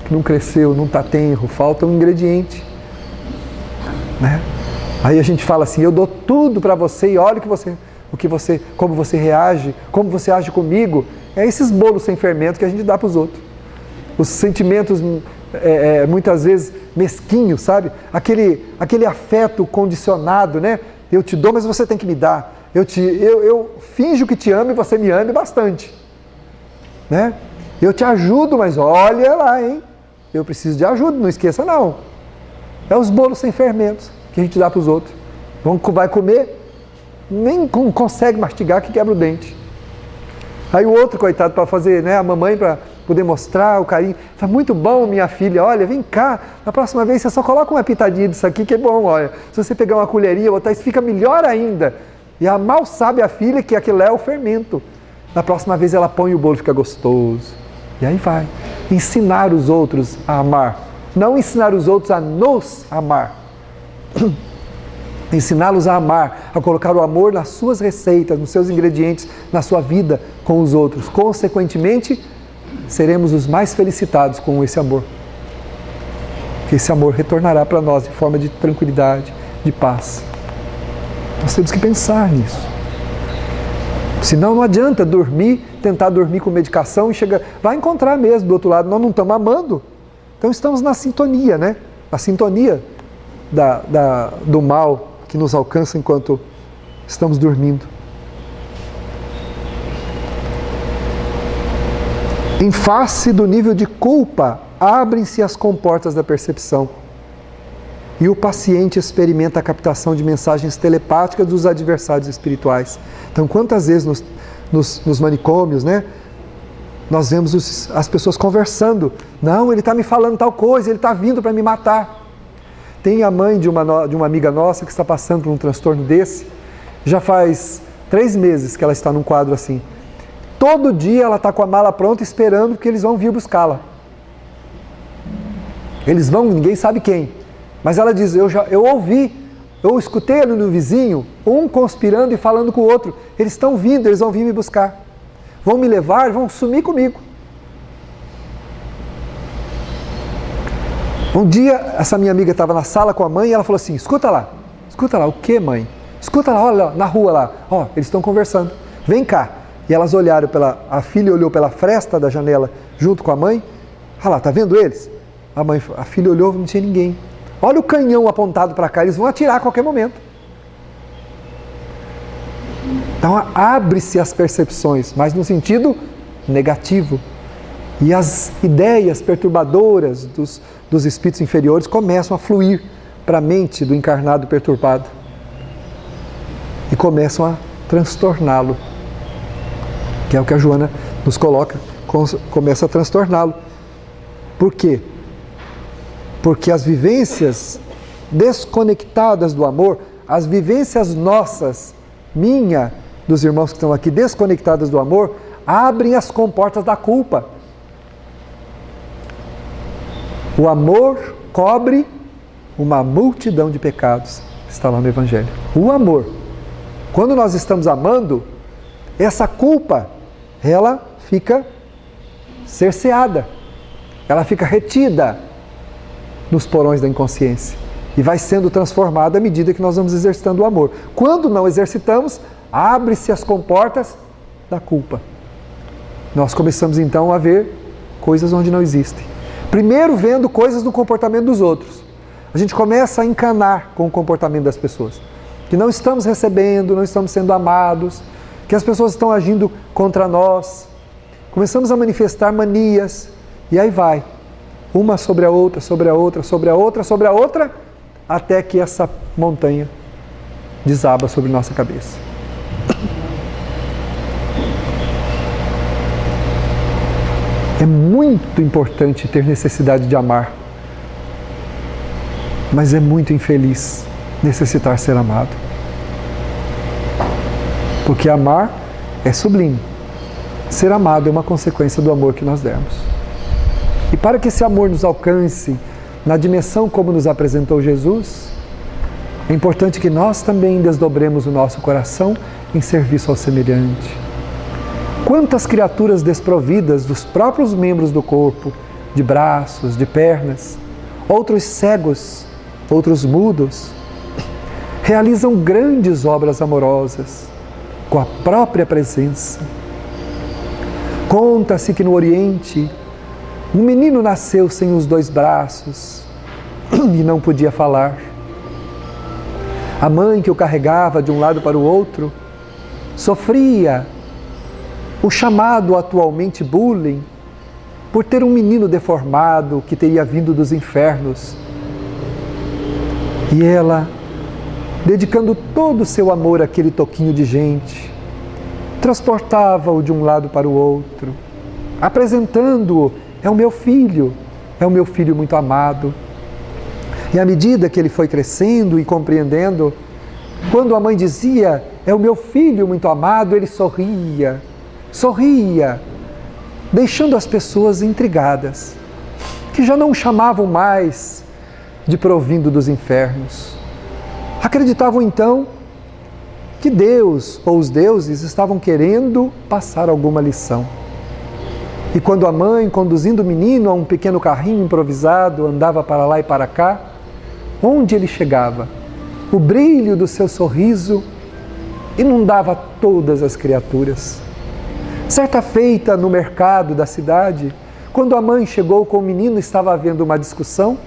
que não cresceu, não está tenro, falta um ingrediente, né? Aí a gente fala assim, eu dou tudo para você e olha como você reage, como você age comigo. É esses bolos sem fermento que a gente dá para os outros. Os sentimentos, muitas vezes, mesquinhos, sabe? Aquele afeto condicionado, né? Eu te dou, mas você tem que me dar. Eu finjo que te amo e você me ame bastante, né? Eu te ajudo, mas olha lá, hein? Eu preciso de ajuda, não esqueça não. É os bolos sem fermentos que a gente dá para os outros. Vai comer, nem consegue mastigar, que quebra o dente. Aí o outro, coitado, para fazer, né, a mamãe, para poder mostrar o carinho. Tá muito bom, minha filha, olha, vem cá, na próxima vez você só coloca uma pitadinha disso aqui, que é bom, olha. Se você pegar uma colherinha, botar isso, fica melhor ainda. E mal sabe a filha que aquilo é o fermento. Na próxima vez ela põe o bolo, fica gostoso. E aí vai. Ensinar os outros a amar. Não ensinar os outros a nos amar. Ensiná-los a amar, a colocar o amor nas suas receitas, nos seus ingredientes, na sua vida com os outros. Consequentemente, seremos os mais felicitados com esse amor. Que esse amor retornará para nós em forma de tranquilidade, de paz. Nós temos que pensar nisso. Senão não adianta tentar dormir com medicação e vai encontrar mesmo do outro lado, nós não estamos amando. Então estamos na sintonia, né? Na sintonia do mal que nos alcança enquanto estamos dormindo. Em face do nível de culpa, abrem-se as comportas da percepção e o paciente experimenta a captação de mensagens telepáticas dos adversários espirituais. Então, quantas vezes nos manicômios, né, nós vemos as pessoas conversando. Não, ele está me falando tal coisa, ele está vindo para me matar. Tem a mãe de uma amiga nossa que está passando por um transtorno desse. Já faz 3 meses que ela está num quadro assim. Todo dia ela está com a mala pronta esperando que eles vão vir buscá-la. Eles vão, ninguém sabe quem. Mas ela diz, eu escutei ali no vizinho, um conspirando e falando com o outro. Eles estão vindo, eles vão vir me buscar. Vão me levar, vão sumir comigo. Um dia, essa minha amiga estava na sala com a mãe e ela falou assim, escuta lá, o que, mãe? Escuta lá, olha na rua lá, eles estão conversando, vem cá. E elas olharam, a filha olhou pela fresta da janela junto com a mãe, olha lá, tá vendo eles? A filha olhou, não tinha ninguém. Olha o canhão apontado para cá, eles vão atirar a qualquer momento. Então abre-se as percepções, mas no sentido negativo. E as ideias perturbadoras dos espíritos inferiores começam a fluir para a mente do encarnado perturbado. E começam a transtorná-lo. Que é o que a Joana nos coloca, começa a transtorná-lo. Por quê? Porque as vivências desconectadas do amor, as vivências nossas, dos irmãos que estão aqui, desconectadas do amor, abrem as comportas da culpa. O amor cobre uma multidão de pecados, está lá no Evangelho. O amor. Quando nós estamos amando, essa culpa, ela fica cerceada, ela fica retida. nos porões da inconsciência. E vai sendo transformado à medida que nós vamos exercitando o amor. Quando não exercitamos, abre-se as comportas da culpa. Nós começamos então a ver coisas onde não existem. Primeiro vendo coisas no comportamento dos outros. A gente começa a encanar com o comportamento das pessoas. Que não estamos recebendo, não estamos sendo amados, que as pessoas estão agindo contra nós. Começamos a manifestar manias, e aí vai. Uma sobre a outra, sobre a outra, sobre a outra, sobre a outra, até que essa montanha desaba sobre nossa cabeça. É muito importante ter necessidade de amar, mas é muito infeliz necessitar ser amado. Porque amar é sublime. Ser amado é uma consequência do amor que nós demos. E para que esse amor nos alcance na dimensão como nos apresentou Jesus, é importante que nós também desdobremos o nosso coração em serviço ao semelhante. Quantas criaturas desprovidas dos próprios membros do corpo, de braços, de pernas, outros cegos, outros mudos, realizam grandes obras amorosas com a própria presença. Conta-se que no Oriente, um menino nasceu sem os 2 braços e não podia falar. A mãe que o carregava de um lado para o outro sofria o chamado atualmente bullying por ter um menino deformado que teria vindo dos infernos. E ela, dedicando todo o seu amor àquele toquinho de gente, transportava-o de um lado para o outro, apresentando-o: é o meu filho muito amado. E à medida que ele foi crescendo e compreendendo, quando a mãe dizia: é o meu filho muito amado, ele sorria, deixando as pessoas intrigadas, que já não o chamavam mais de provindo dos infernos. Acreditavam então que Deus ou os deuses estavam querendo passar alguma lição. E quando a mãe, conduzindo o menino a um pequeno carrinho improvisado, andava para lá e para cá, onde ele chegava, o brilho do seu sorriso inundava todas as criaturas. Certa feita no mercado da cidade, quando a mãe chegou com o menino, estava havendo uma discussão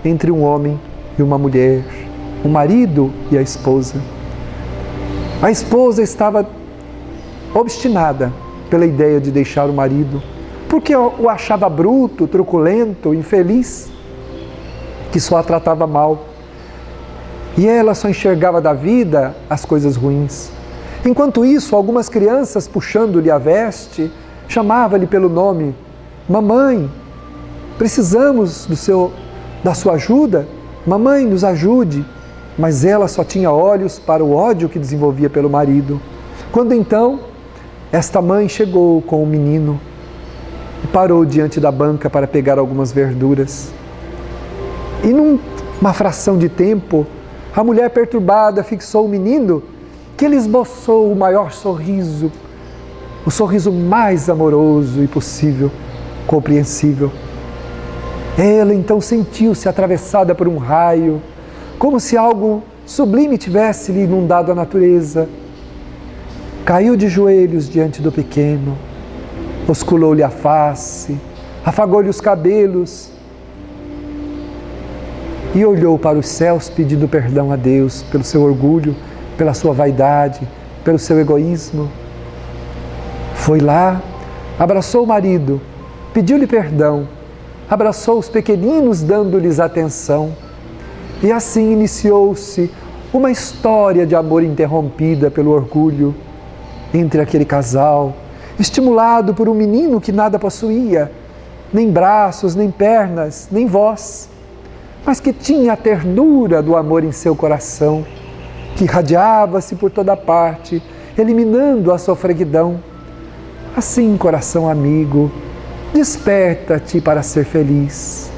entre um homem e uma mulher, o marido e a esposa. A esposa estava obstinada pela ideia de deixar o marido, porque o achava bruto, truculento, infeliz, que só a tratava mal. E ela só enxergava da vida as coisas ruins. Enquanto isso, algumas crianças, puxando-lhe a veste, chamavam-lhe pelo nome: mamãe, precisamos da sua ajuda, mamãe, nos ajude. Mas ela só tinha olhos para o ódio que desenvolvia pelo marido. Quando então, esta mãe chegou com o menino e parou diante da banca para pegar algumas verduras. E numa fração de tempo, a mulher perturbada fixou o menino, que ele esboçou o maior sorriso, o sorriso mais amoroso e possível, compreensível. Ela então sentiu-se atravessada por um raio, como se algo sublime tivesse lhe inundado a natureza. Caiu de joelhos diante do pequeno, osculou-lhe a face, afagou-lhe os cabelos e olhou para os céus pedindo perdão a Deus pelo seu orgulho, pela sua vaidade, pelo seu egoísmo. Foi lá, abraçou o marido, pediu-lhe perdão, abraçou os pequeninos dando-lhes atenção. E assim iniciou-se uma história de amor interrompida pelo orgulho entre aquele casal, estimulado por um menino que nada possuía, nem braços, nem pernas, nem voz, mas que tinha a ternura do amor em seu coração, que irradiava-se por toda parte, eliminando a sofreguidão. Assim, coração amigo, desperta-te para ser feliz.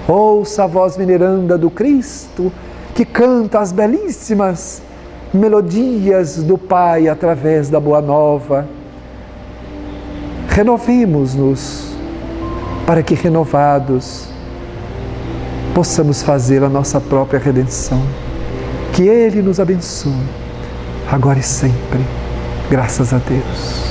Ouça a voz veneranda do Cristo, que canta as belíssimas melodias do Pai através da Boa Nova. Renovemos-nos, para que renovados possamos fazer a nossa própria redenção. Que Ele nos abençoe, agora e sempre. Graças a Deus.